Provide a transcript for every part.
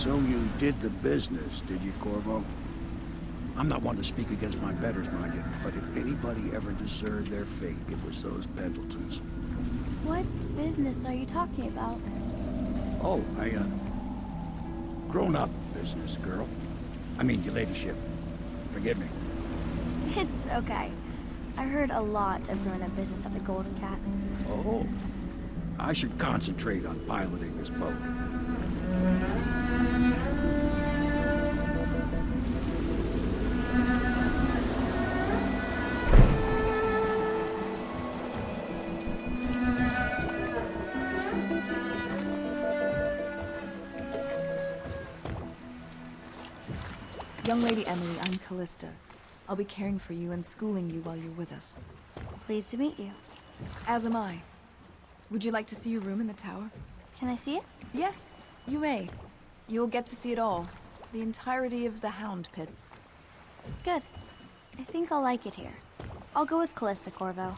So you did the business, did you, Corvo? I'm not one to speak against my betters, mind you, but if anybody ever deserved their fate, it was those Pendletons. What business are you talking about? Oh, grown-up business, girl. I mean, your ladyship. Forgive me. It's okay. I heard a lot of grown-up business at the Golden Cat. Oh, I should concentrate on piloting this boat. Young Lady Emily, I'm Callista. I'll be caring for you and schooling you while you're with us. Pleased to meet you. As am I. Would you like to see your room in the tower? Can I see it? Yes, you may. You'll get to see it all. The entirety of the Hound Pits. Good. I think I'll like it here. I'll go with Callista, Corvo.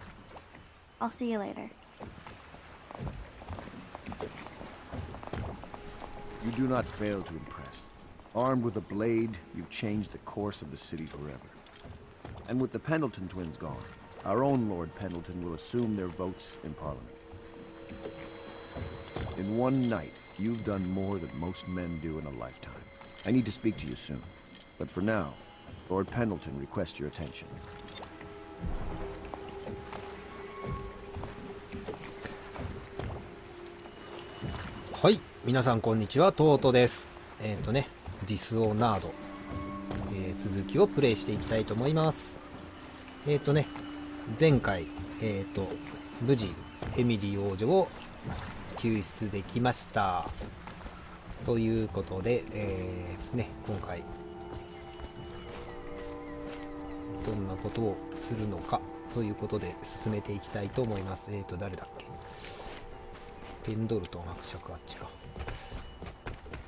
I'll see you later. You do not fail to impress. Armed with a blade, you've changed the course of the city forever. And with the Pendleton twins gone, our own Lord Pendleton will assume their votes in Parliament. In one night, you've done more than most men do in a lifetime. I need to speak to you soon. But for now, Lord Pendleton requests your attention. はい、皆さんこんにちは、トートです。ディスオナード、続きをプレイしていきたいと思います。前回、無事エミリー王女を救出できましたということで、今回どんなことをするのかということで進めていきたいと思います。誰だっけ、ペンドルトン伯爵、あっちか。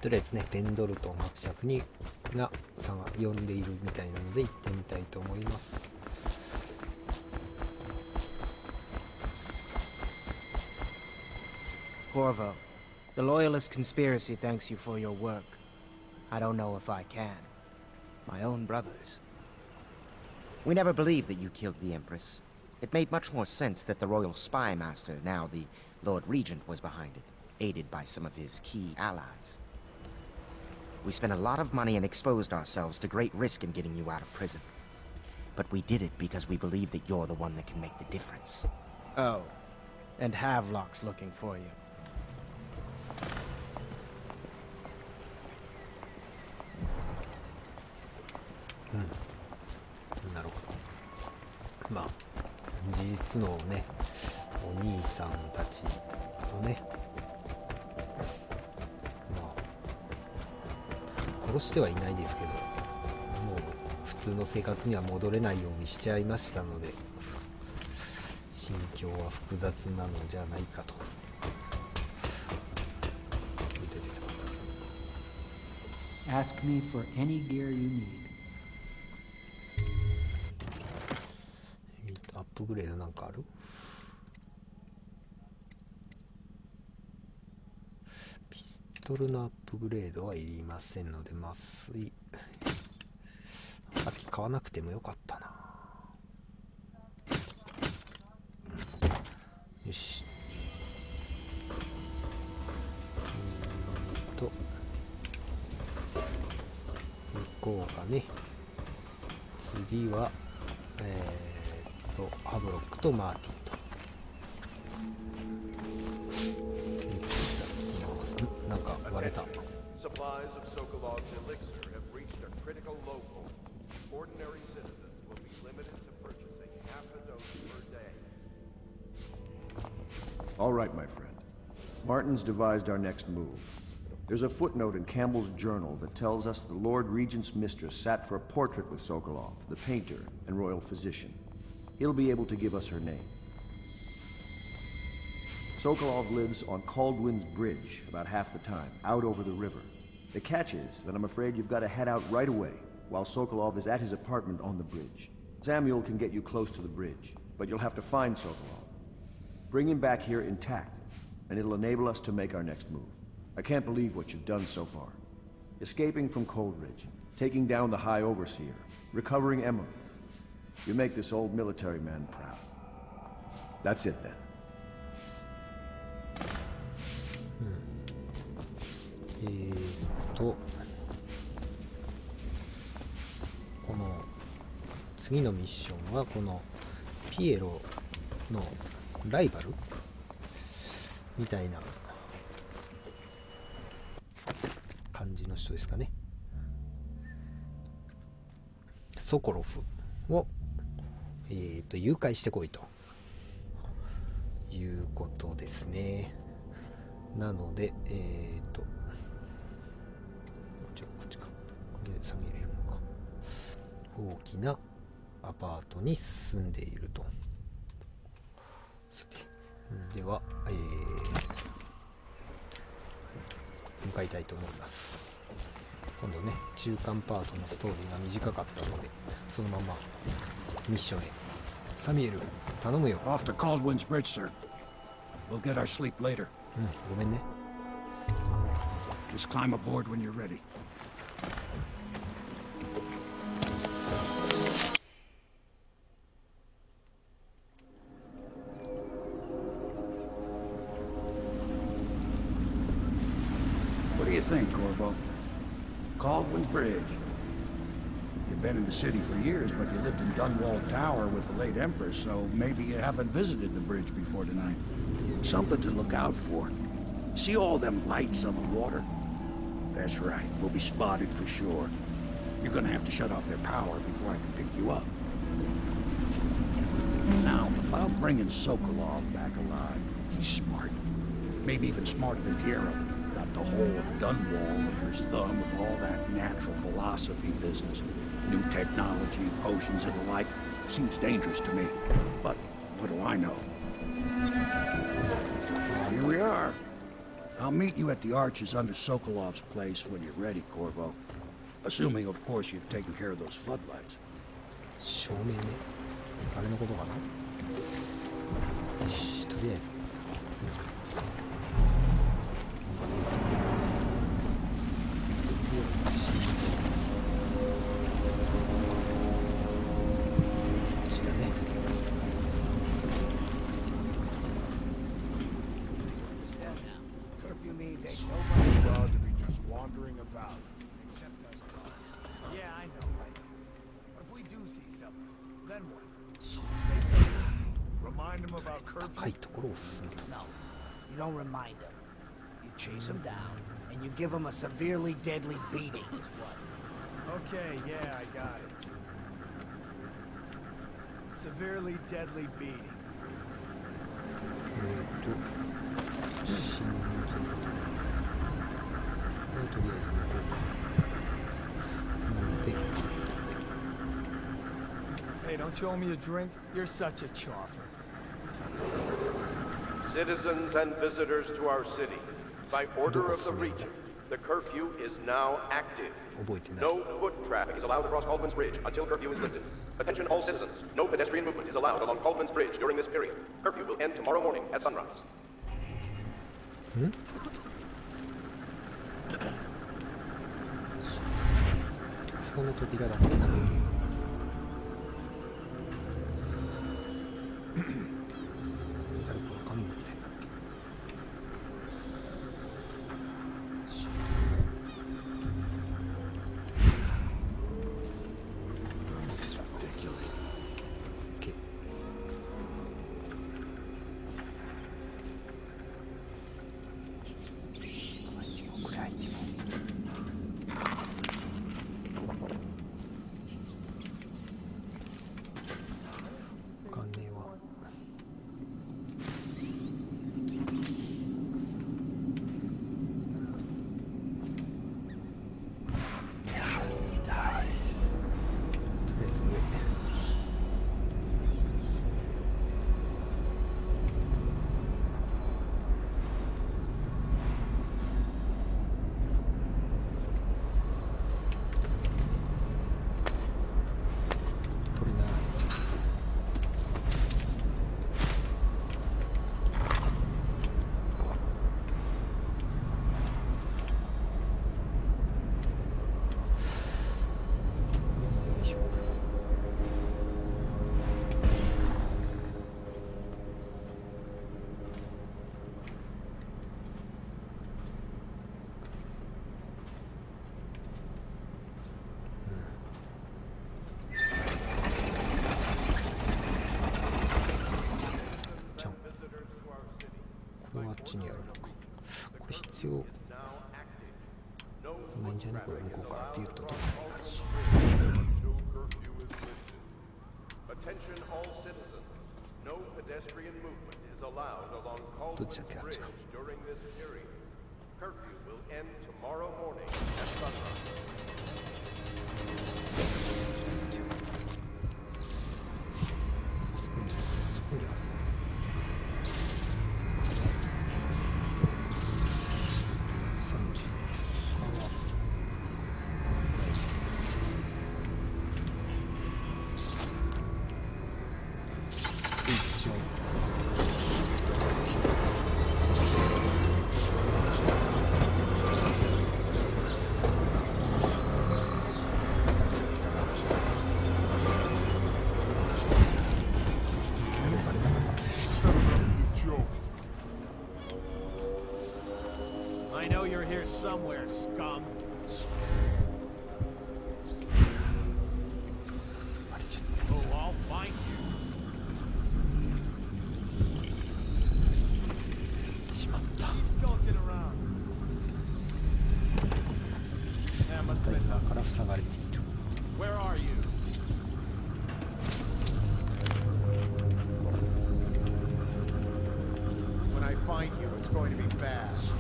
とりあえずね、ペンドルトン伯爵さんが呼んでいるみたいなので行ってみたいと思います。Corvo, the Loyalist conspiracy thanks you for your work. I don't know if I can. My own brothers. We never believed that you killed the Empress. It made much more sense that the Royal Spy Master, now the Lord Regent, was behind it, aided by some of his key allies. We spent a lot of money and exposed ourselves to great risk in getting you out of prison. But we did it because we believe that you're the one that can make the difference. Oh, and Havelock's looking for you. なるほど。まあ事実のね、お兄さんたちのね、殺してはいないですけど、もう普通の生活には戻れないようにしちゃいましたので、心境は複雑なのじゃないかと。Ask me for any gear you need. アップグレードなんかある？ピストルのアップグレードはいりませんので、麻酔さっき買わなくてもよかったな。よし、行こうかね。次はハブロックとマーティンと。なんか割れた。All right, my friend. Martin's devised our next move. There's a footnote in Campbell's journal that tells us the Lord Regent's mistress sat for a portrait with Sokolov, the painter and royal physician. He'll be able to give us her name. Sokolov lives on Caldwin's Bridge about half the time, out over the river. The catch is that I'm afraid you've got to head out right away, while Sokolov is at his apartment on the bridge. Samuel can get you close to the bridge, but you'll have to find Sokolov. Bring him back here intact, and it'll enable us to make our next move. I can't believe what you've done so far. Escaping from Coldridge, taking down the High Overseer, recovering Emma. You make this old military man proud. That's it then. この次のミッションはこのピエロのライバルみたいな感じの人ですかね。ソコロフを、誘拐してこいということですね。なのでこっちか、これで下げれるのか。大きなアパートに住んでいると。では、向かいたいと思います。今度ね、中間パートのストーリーが短かったので、そのままミッションへ。サミュエル、頼むよ。Off to Caldwin's Bridge, sir. We'll get our sleep later. ごめんね。Just climb aboard when you're ready. What do you think, Corvo? Caldwin's Bridge. You've been in the city for years, but you lived in Dunwall Tower with the late Empress, so maybe you haven't visited the bridge before tonight. Something to look out for. See all them lights on the water? That's right, we'll be spotted for sure. You're gonna have to shut off their power before I can pick you up. Now, about bringing Sokolov back alive. He's smart. Maybe even smarter than Piero. Got the whole of Dunwall under his thumb with all that natural philosophy business. New technology, potions and the like. Seems dangerous to me. But what do I know? Here we are. I'll meet you at the arches under Sokolov's place when you're ready, Corvo. Assuming, of course, you've taken care of those floodlights. 照明ね。あれのことかな。よし、とりあえず。高いところを進むと。 No, you don't remind them. You chase them down, and you give them a severely deadly beating, is what. Okay, yeah, I got it. Severely deadly beating. 心臓。とりあえず向こうか。なので。 Hey, don't you owe me a drink? You're such a choffer. Citizens and visitors to our city, by order of the Regent, the curfew is now active. No foot traffic is allowed across Caldwin's Bridge until curfew is lifted. Attention all citizens, no pedestrian movement is allowed along Caldwin's Bridge during this period. Curfew will end tomorrow morning at sunrise. その扉だけだ。誰かが紙持ってんだっけ。ちにあるのか。これ必要ないんじゃねこれ、向こうからって言うとでもないし。どっちだっけ、あっちか。そこにある。I know you're here somewhere, scum. Oh, I'll find you. しまった。 Keep skulking around. That must have been 今から塞がれている。 Where are you? When I find you, it's going to be fast.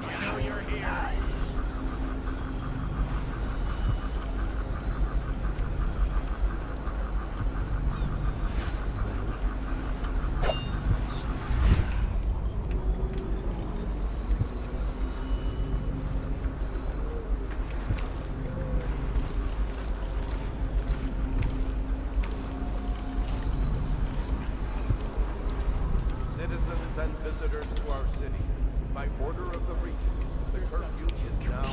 You know you're here. Citizens and visitors to our city, by order of the region, the curfew is now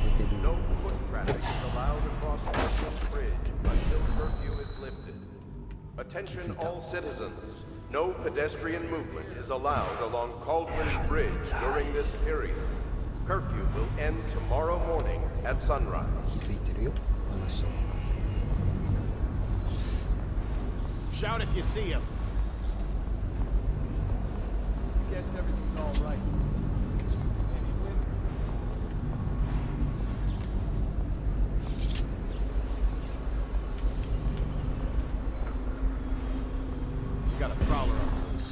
active. No foot traffic is allowed across Coldwin's Bridge until curfew is lifted. Attention all citizens. No pedestrian movement is allowed along Coldwin's Bridge during this period. Curfew will end tomorrow morning at sunrise. 気づいてるよ、あの人。 Shout if you see him. Guess everything's all right. Any winners? You got a prowler on loose.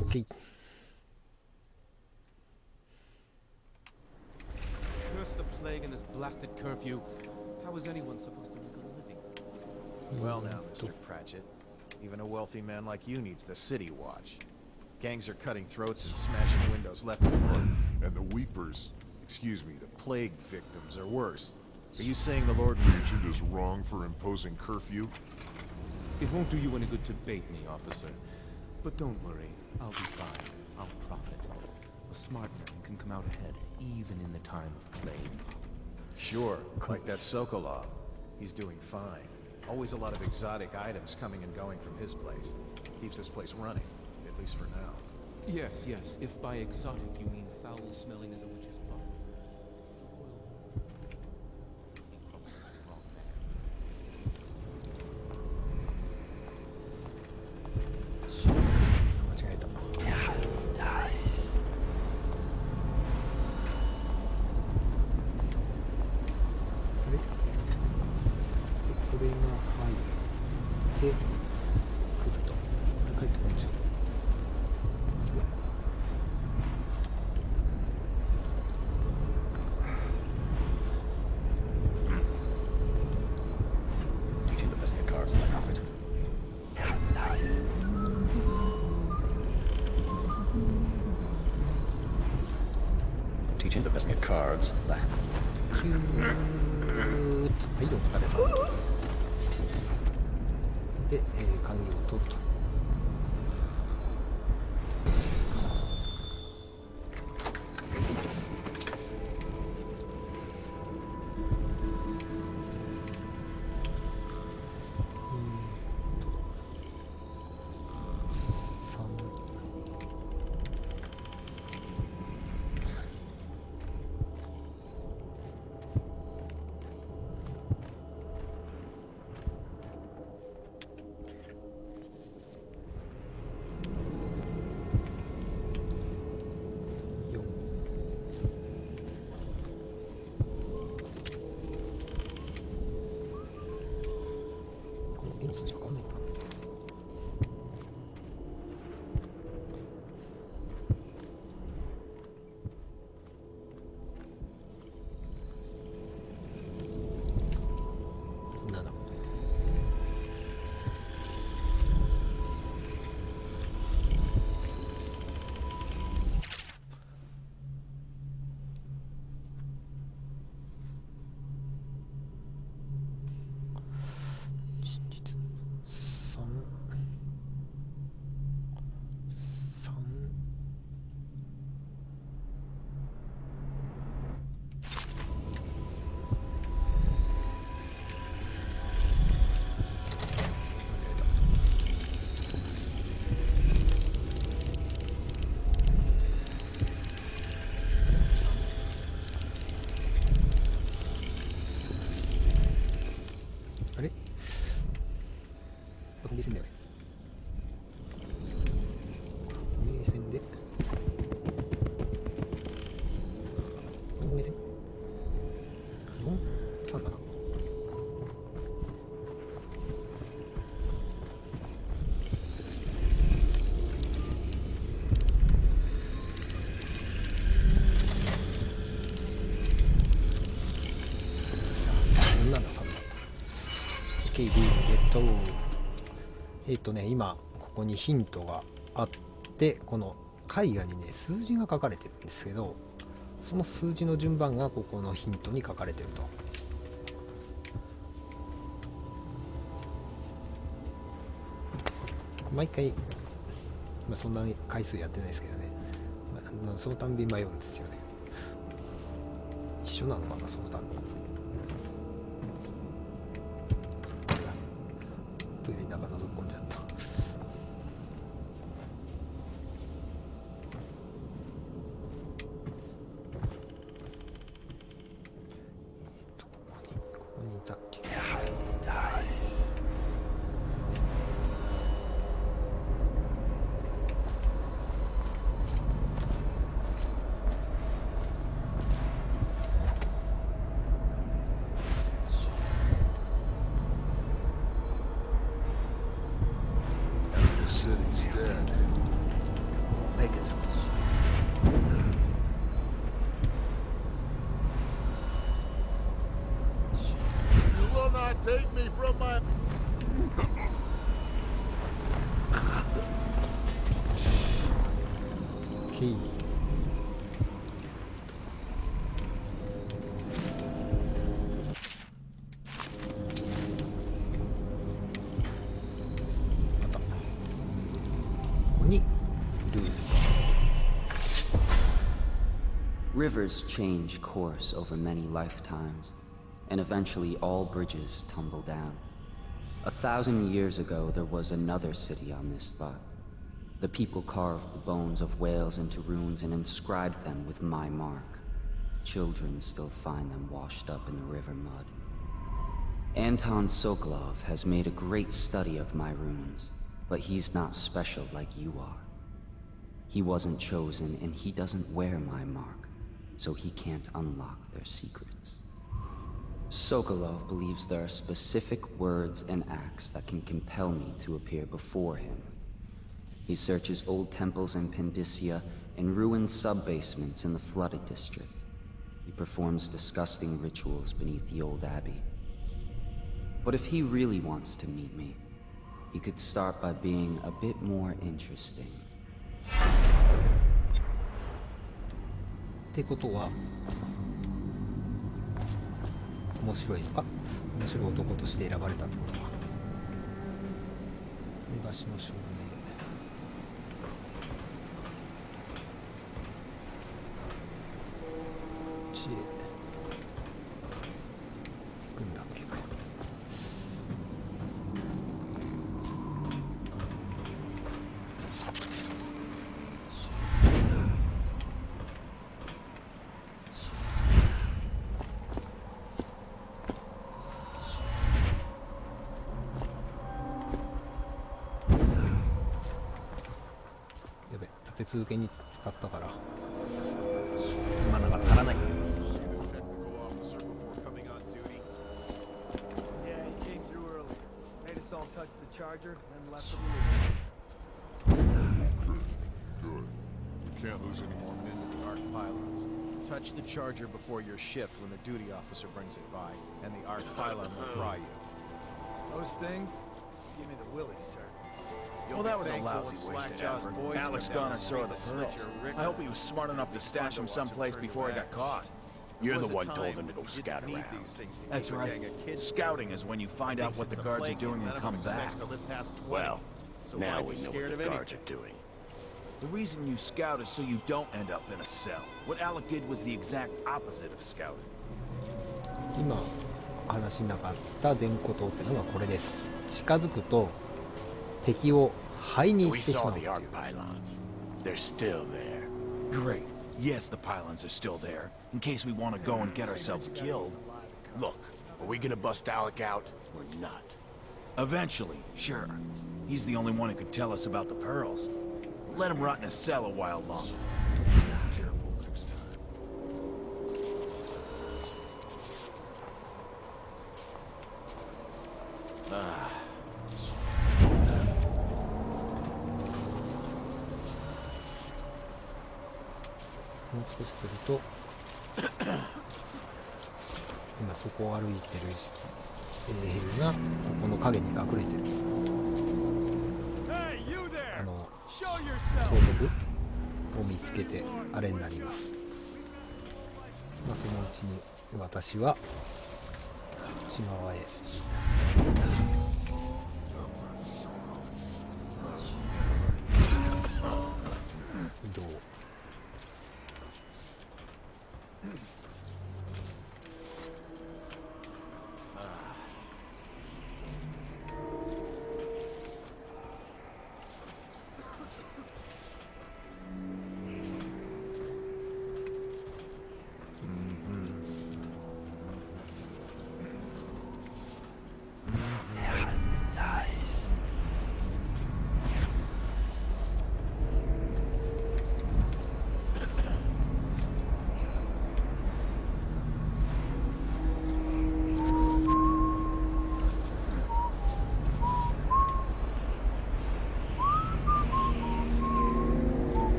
OK。 Curse the plague and this blasted curfew. How is anyone supposed to make a living? Well now, Mr. Pratchett, even a wealthy man like you needs the city watch. Gangs are cutting throats and smashing windows left and right. And the weepers, excuse me, the Plague victims are worse. Are you saying the Lord Regent is wrong for imposing curfew? It won't do you any good to bait me, officer. But don't worry, I'll be fine. I'll profit. A smart man can come out ahead, even in the time of plague. Sure, like that Sokolov. He's doing fine. Always a lot of exotic items coming and going from his place. Keeps this place running, at least for now. Yes, yes, if by exotic you mean foul-smelling as a witch's bum. Teaching the best get cards. はい、お疲れ様で、鍵を取ると。数字わかんないな。今ここにヒントがあって、この絵画にね数字が書かれてるんですけど、その数字の順番がここのヒントに書かれてると。毎回、そんなに回数やってないですけどね、そのたんび迷うんですよね。一緒なのかな、そのたんび。トイレの中覗き込んじゃった。ここにいたっけ。Take me from my... Okay. ここにルール。 Rivers change course over many lifetimes, and eventually all bridges tumble down. 1,000 years ago, there was another city on this spot. The people carved the bones of whales into runes and inscribed them with my mark. Children still find them washed up in the river mud. Anton Sokolov has made a great study of my runes, but he's not special like you are. He wasn't chosen, and he doesn't wear my mark, so he can't unlock their secrets. Sokolov believes there are specific words and acts that can compel me to appear before him. He searches old temples in Pendicia and ruined sub-basements in the flooded district. He performs disgusting rituals beneath the old abbey. But if he really wants to meet me, he could start by being a bit more interesting. ってことは面白いのか、面白い男として選ばれたってことか。目橋の照明、こっちへ行くんだっけか。立て続けに使ったからマナが足らない。Yeah, he came through early. Made us all touch charger, then left for Good. We can't lose any more men. To the arc pylons. Touch the charger before your shift when the duty officer brings it by, and the arc pylon will fry you. those things. Give me the willies, sir. You'll Well, that was a thankful lousy when wasted Slackjaw's effort. boys Alex come down gone and saw the street to slit pearls. your rick I hope he open. was smart enough to stash them Watch someplace turn before he your got ass. caught. There You're was the a one told time him to go when you scout didn't need around. these things to That's keep a right. gang of kids Scouting is when you find out Thinks what the it's guards are plague doing and and none of come them back. expects to live past 20. Well, So now why we be know what scared the of guards anything? are doing. The reason you scout is so you don't end up in a cell. What Alec did was the exact opposite of scouting. 今話になかった電光塔っていうのがこれです。近づくと敵を灰に We してし saw まうと the いう arc pylons. They're still there. Great. Yes, the pylons are still there. In case we want to go and get ourselves killed. Look, are we gonna bust Alec out or not? Eventually, sure. He's the only one who could tell us about the pearls. Let him rot in a cell a while longer. Careful next time. Ah. もう少しすると今そこを歩いてるエーヘルがここの影に隠れてる盗賊を見つけてあれになります。まあそのうちに私は内側へ移動。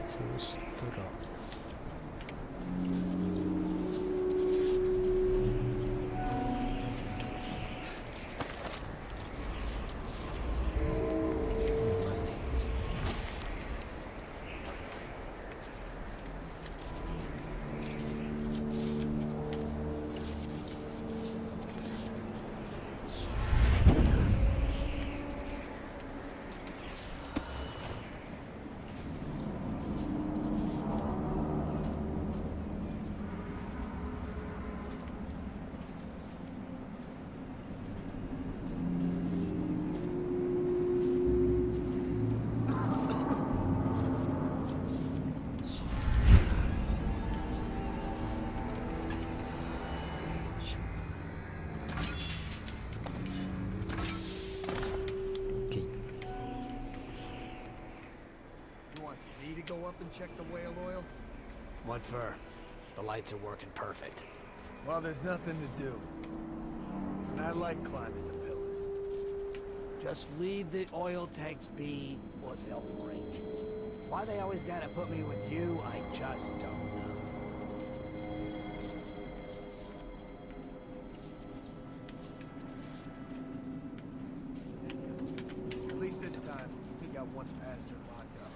そうしたらGo up and check the whale oil? What for? The lights are working perfect. Well, there's nothing to do. And I like climbing the pillars. Just leave the oil tanks be, or they'll break. Why they always gotta put me with you, I just don't know. one bastard locked up.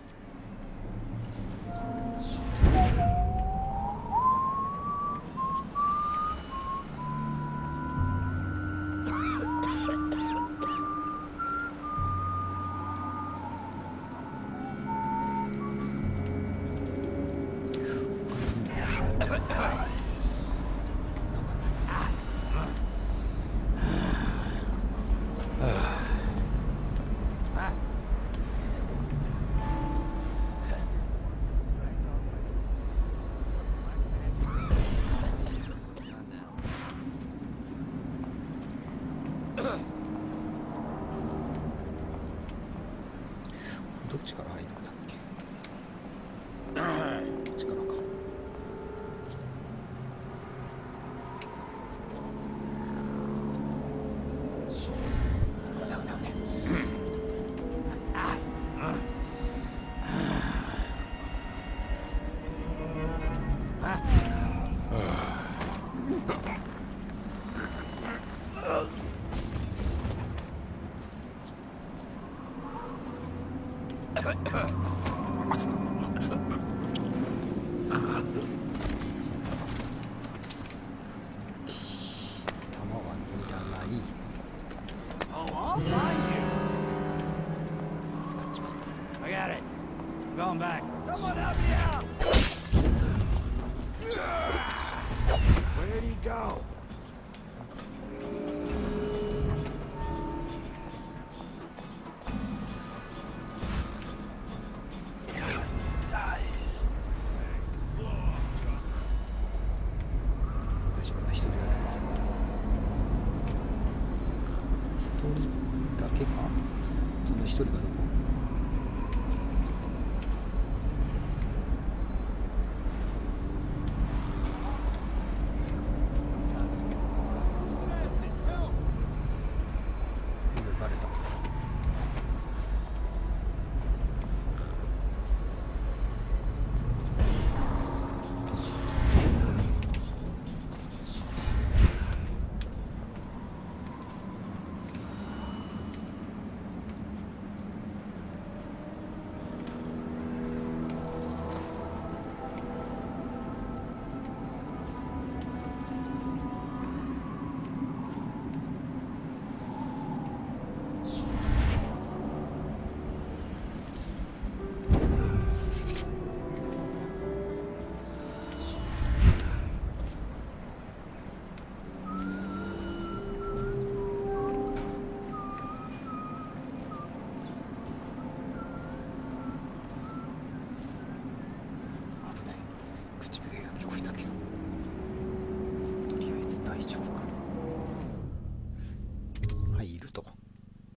どっちから入るんだっけ。こっちからか。I got it. Going back. Someone help me out! Where'd he go? Nice. 大丈夫だ、一人だけか。一人だけか。その一人がどこ。